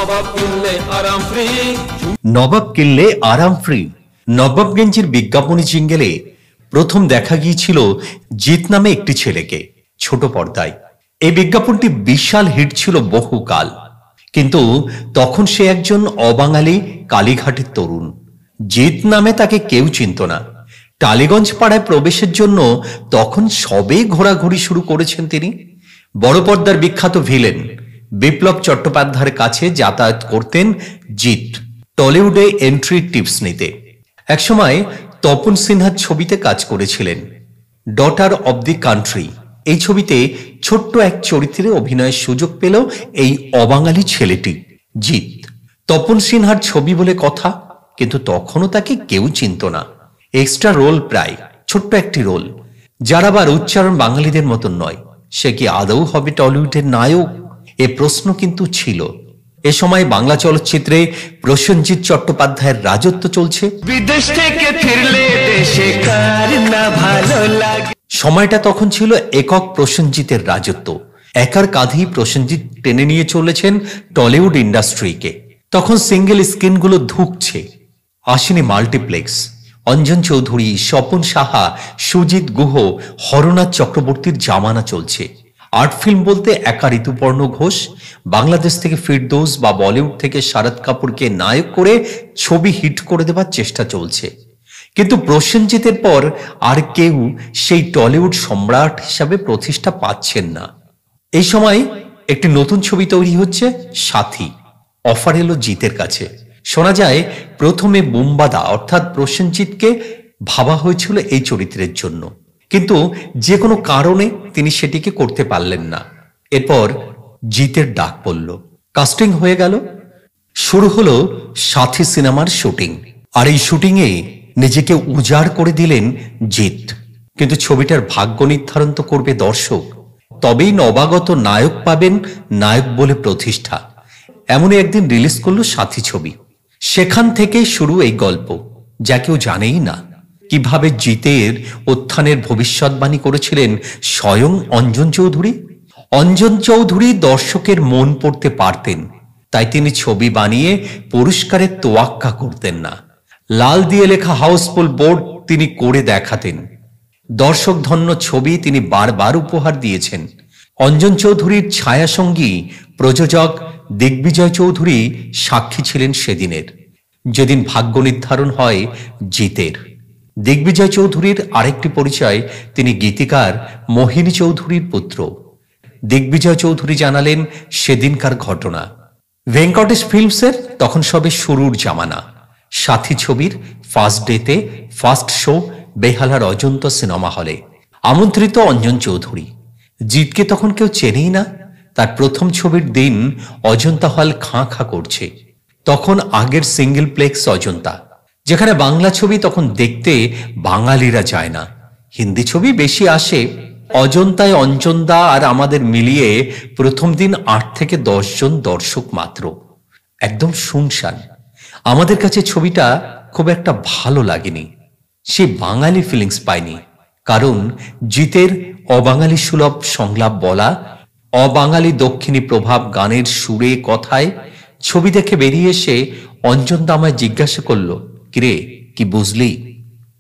নবাব কিনলে আরাম ফ্রি। নবাবগঞ্জের বিজ্ঞাপনী জিঙ্গেলে প্রথম দেখা গিয়েছিল জিত নামে একটি ছেলেকে ছোট পর্দায়। এই বিজ্ঞাপনটি বিশাল হিট ছিল বহুকাল, কিন্তু তখন সে একজন অবাঙালি কালীঘাটের তরুণ। জিত নামে তাকে কেউ চিনত না। টালিগঞ্জ পাড়ায় প্রবেশের জন্য তখন সবে ঘোরাঘুরি শুরু করেছেন তিনি। বড় পর্দার বিখ্যাত ভিলেন বিপ্লব চট্টোপাধ্যায়ের কাছে যাতায়াত করতেন জিত টলিউডে এন্ট্রি টিপস নিতে। একসময় তপন সিনহার ছবিতে কাজ করেছিলেন। ডটার অব দি কান্ট্রি এই ছবিতে ছোট্ট এক চরিত্রে অভিনয়ের সুযোগ পেল এই অবাঙালি ছেলেটি জিত। তপন সিনহার ছবি বলে কথা, কিন্তু তখনও তাকে কেউ চিনত না। এক্সট্রা রোল, প্রায় ছোট্ট একটি রোল, যার আবার উচ্চারণ বাঙালিদের মতন নয়। সে কি আদৌ হবে টলিউডের নায়ক? এ প্রশ্ন কিন্তু ছিল। এ সময় বাংলা চলচ্চিত্রে প্রসেনজিৎ চট্টোপাধ্যায়ের রাজত্ব চলছে। বিদেশ থেকে ফিরলে দেশে কার না ভালো লাগে। সময়টা তখন ছিল একক প্রসেনজিতের রাজত্ব। একার কাঁধেই প্রসেনজিৎ টেনে নিয়ে চলেছেন টলিউড ইন্ডাস্ট্রিকে। তখন সিঙ্গেল স্ক্রিনগুলো ধুঁকছে, আসেনি মাল্টিপ্লেক্স। অঞ্জন চৌধুরী, স্বপন সাহা, সুজিত গুহ, হরনাথ চক্রবর্তীর জামানা চলছে। আর্ট ফিল্ম বলতে একা ঋতুপর্ণ ঘোষ, বাংলাদেশ থেকে ফিরদৌস বা বলিউড থেকে শারদ কাপুরকে নায়ক করে ছবি হিট করে দেবার চেষ্টা চলছে। কিন্তু প্রসেনজিতের পর আর কেউ সেই টলিউড সম্রাট হিসাবে প্রতিষ্ঠা পাচ্ছেন না। এই সময় একটি নতুন ছবি তৈরি হচ্ছে, সাথী। অফার এলো জিতের কাছে। শোনা যায় প্রথমে বুম্বাদা অর্থাৎ প্রসেনজিৎকে ভাবা হয়েছিল এই চরিত্রের জন্য, কিন্তু যে কোনো কারণে তিনি সেটিকে করতে পারলেন না। এরপর জিতের ডাক পড়ল, কাস্টিং হয়ে গেল, শুরু হলো সাথী সিনেমার শুটিং। আর এই শুটিংয়ে নিজেকে উজাড় করে দিলেন জিত। কিন্তু ছবিটার ভাগ্য নির্ধারণ তো করবে দর্শক, তবেই নবাগত নায়ক পাবেন নায়ক বলে প্রতিষ্ঠা। এমনই একদিন রিলিজ করলো সাথী ছবি। সেখান থেকেই শুরু এই গল্প, যা কেউ জানেই না। কিভাবে জিতের উত্থানের ভবিষ্যৎবাণী করেছিলেন স্বয়ং অঞ্জন চৌধুরী। অঞ্জন চৌধুরী দর্শকের মন পড়তে পারতেন, তাই তিনি ছবি বানিয়ে পুরস্কারের তোয়াক্কা করতেন না। লাল দিয়ে লেখা হাউসফুল বোর্ড তিনি করে দেখাতেন। দর্শক ধন্য ছবি তিনি বারবার উপহার দিয়েছেন। অঞ্জন চৌধুরীর ছায়াসঙ্গী প্রযোজক দিগ্বিজয় চৌধুরী সাক্ষী ছিলেন সেদিনের, যেদিন ভাগ্য নির্ধারণ হয় জিতের। দিগ্বিজয় চৌধুরীর আরেকটি পরিচয়, তিনি গীতিকার মোহিনী চৌধুরীর পুত্র। দিগ্বিজয় চৌধুরী জানালেন সেদিনকার ঘটনা। ভেঙ্কটেশ ফিল্মসের তখন সবে শুরুর জামানা। সাথী ছবির ফার্স্ট ডেতে ফার্স্ট শো বেহালার অজন্তা সিনেমা হলে। আমন্ত্রিত অঞ্জন চৌধুরী। জিতকে তখন কেউ চেনেই না। তার প্রথম ছবির দিন অজন্তা হল খাঁ খাঁ করছে। তখন আগের সিঙ্গেল প্লেক্স অজন্তা, যেখানে বাংলা ছবি তখন দেখতে বাঙালিরা যায় না, হিন্দি ছবি বেশি আসে। অজন্তায় অঞ্জনদা আর আমাদের মিলিয়ে প্রথম দিন 8 থেকে 10 জন দর্শক মাত্র। একদম শুনশান। আমাদের কাছে ছবিটা খুব একটা ভালো লাগেনি, সে বাঙালি ফিলিংস পায়নি। কারণ জিতের অবাঙালি সুলভ সংলাপ বলা, অবাঙালি দক্ষিণী প্রভাব গানের সুরে কথায়। ছবি দেখে বেরিয়ে এসে অঞ্জনদা আমায় জিজ্ঞাসা করলো, কিরে কি বুঝলি?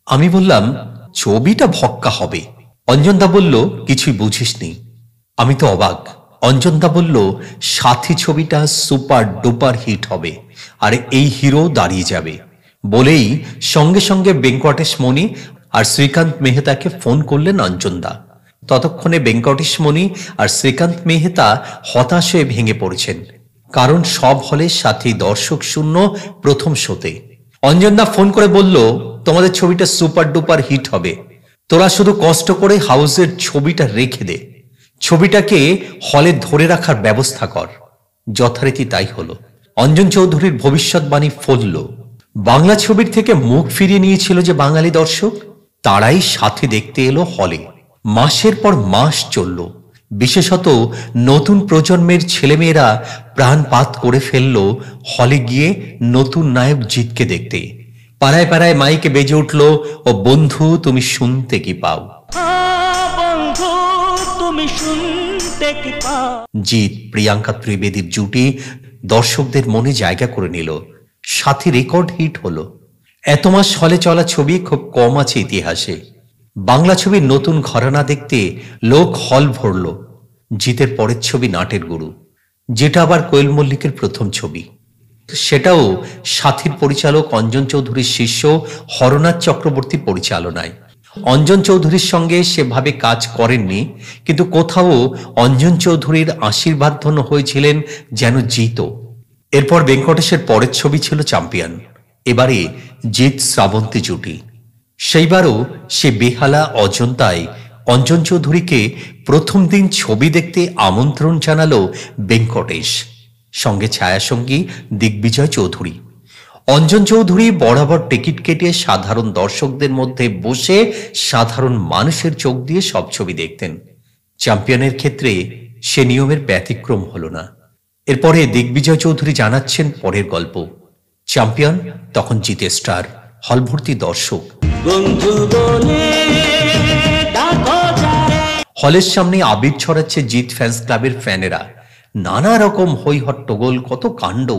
আমি বললাম ছবিটা ভক্কা হবে। অঞ্জনদা বলল, কিছুই বুঝিসনি। আমি তো অবাক। অঞ্জনদা বলল, সাথী ছবিটা সুপার ডুপার হিট হবে, আর এই হিরো দাঁড়িয়ে যাবে। বলেই সঙ্গে সঙ্গে ভেঙ্কটেশ মণি আর শ্রীকান্ত মেহতাকে ফোন করলেন অঞ্জনদা। ততক্ষণে ভেঙ্কটেশ মণি আর শ্রীকান্ত মেহতা হতাশ হয়ে ভেঙে পড়েছেন, কারণ সব হলে সাথী দর্শক শূন্য প্রথম শোতে। অঞ্জনদা ফোন করে বলল, তোমাদের ছবিটা সুপার ডুপার হিট হবে, তোরা শুধু কষ্ট করে হাউসের ছবিটা রেখে দে, ছবিটাকে হলে ধরে রাখার ব্যবস্থা কর। যথারীতি তাই হলো। অঞ্জন চৌধুরীর ভবিষ্যৎবাণী ফলল। বাংলা ছবির থেকে মুখ ফিরিয়ে নিয়েছিল যে বাঙালি দর্শক, তারাই সাথে দেখতে এলো হলে। মাসের পর মাস চলল। বিশেষত নতুন প্রজন্মের ছেলেমেয়েরা প্রাণপাত করে ফেলল হলে গিয়ে নতুন নায়ক জিতকে দেখতে। পাড়ায় পাড়ায় মাইকে বেজে উঠল, ও বন্ধু তুমি শুনতে কি পাও। জিত প্রিয়াঙ্কা ত্রিবেদীর জুটি দর্শকদের মনে জায়গা করে নিল, সাথে রেকর্ড হিট হলো। এত মাস হলে চলা ছবি খুব কম আছে ইতিহাসে। বাংলা ছবির নতুন ঘরানা দেখতে লোক হল ভরল। জিতের পরের ছবি নাটের গুরু, যেটা আবার কোয়েল মল্লিকের প্রথম ছবি। সেটাও সাথীর পরিচালক অঞ্জন চৌধুরীর শিষ্য হরনাথ চক্রবর্তী পরিচালনায়। অঞ্জন চৌধুরীর সঙ্গে সেভাবে কাজ করেননি, কিন্তু কোথাও অঞ্জন চৌধুরীর আশীর্বাদ ধন্য হয়েছিলেন যেন জিতও। এরপর ভেঙ্কটেশের পরের ছবি ছিল চ্যাম্পিয়ন। এবারে জিৎ শ্রাবন্তী জুটি। সেইবারও সে বেহালা অজন্তায় অঞ্জন চৌধুরীকে প্রথম দিন ছবি দেখতে আমন্ত্রণ জানালো ভেঙ্কটেশ, সঙ্গে ছায়াসঙ্গী দিগ্বিজয় চৌধুরী। অঞ্জন চৌধুরী বরাবর টিকিট কেটে সাধারণ দর্শকদের মধ্যে বসে সাধারণ মানুষের চোখ দিয়ে সব ছবি দেখতেন। চ্যাম্পিয়নের ক্ষেত্রে সে নিয়মের ব্যতিক্রম হল না। এরপরে দিগ্বিজয় চৌধুরী জানাচ্ছেন পরের গল্প। চ্যাম্পিয়ন তখন জিতে স্টার, হলভর্তি দর্শক। হলের সামনে আবির ছড়াচ্ছে জিত ফ্যান্স ক্লাবের ফ্যানেরা, নানা রকম হই হট্টগোল, কত কাণ্ড।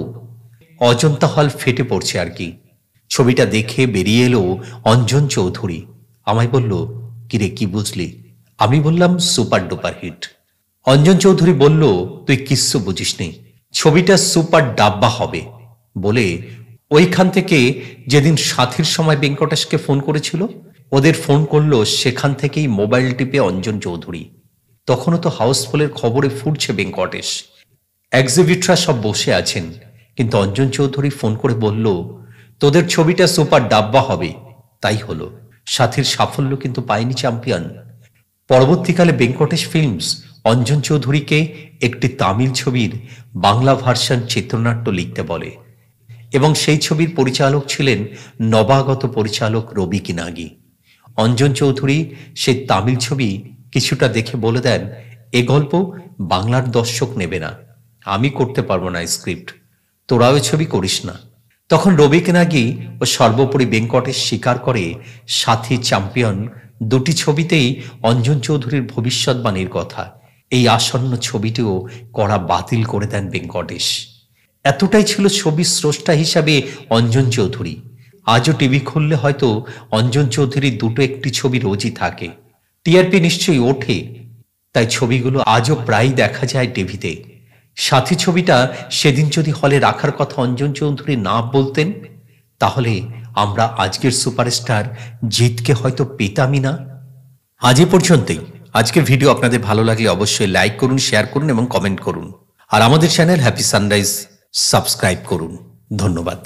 অজন্তা হল ফেটে পড়ছে আর কি। ছবিটা দেখে বেরিয়ে এলো অঞ্জন চৌধুরী, আমায় বলল, কিরে কি বুঝলি? আমি বললাম super duper hit. Anjan Chowdhury বলল, তুই কিচ্ছু বুঝিসনি, ছবিটা সুপার ডাব্বা হবে বলে ওইখান থেকে যেদিন সাথীর সময় ভেঙ্কটেশকে ফোন করেছিল, ওদের ফোন করলো সেখান থেকেই মোবাইল টিপে অঞ্জন চৌধুরী। তখনও তো হাউসফুলের খবরে ফুটছে ভেঙ্কটেশ, এক্সিবিটরা সব বসে আছেন, কিন্তু অঞ্জন চৌধুরী ফোন করে বলল, তোদের ছবিটা সুপার ডাব্বা হবে। তাই হলো। সাথীর সাফল্য কিন্তু পায়নি চ্যাম্পিয়ন। পরবর্তীকালে ভেঙ্কটেশ ফিল্মস অঞ্জন চৌধুরীকে একটি তামিল ছবির বাংলা ভার্সন চিত্রনাট্য লিখতে বলে, এবং সেই ছবির পরিচালক ছিলেন নবাগত পরিচালক রবি কিনাগি। অঞ্জন চৌধুরী সেই তামিল ছবি কিছুটা দেখে বলে দেন, এ গল্প বাংলার দর্শক নেবে না, আমি করতে পারবো না স্ক্রিপ্ট, তোরাও ছবি করিস না। তখন রবি কিনাগি ও সর্বোপরি ভেঙ্কটেশ স্বীকার করে সাথী চ্যাম্পিয়ন দুটি ছবিতেই অঞ্জন চৌধুরীর ভবিষ্যৎবাণীর কথা। এই আসন্ন ছবিটিও করা বাতিল করে দেন ভেঙ্কটেশ। এতটাই ছিল ছবির স্রষ্টা হিসাবে অঞ্জন চৌধুরী। আজও টিভি খুললে হয়তো অঞ্জন চৌধুরীর দুটো একটি ছবি রোজই থাকে। টিআরপি নিশ্চয়ই ওঠে, তাই ছবিগুলো আজও প্রায় দেখা যায় টিভিতে। সাথী ছবিটা সেদিন যদি হলে রাখার কথা অঞ্জন চৌধুরী না বলতেন, তাহলে আমরা আজকের সুপারস্টার জিতকে হয়তো পেতামই না। আজ এ পর্যন্তই। আজকের ভিডিও আপনাদের ভালো লাগলে অবশ্যই লাইক করুন, শেয়ার করুন এবং কমেন্ট করুন। আর আমাদের চ্যানেল হ্যাপি সানরাইজ সাবস্ক্রাইব করুন। ধন্যবাদ।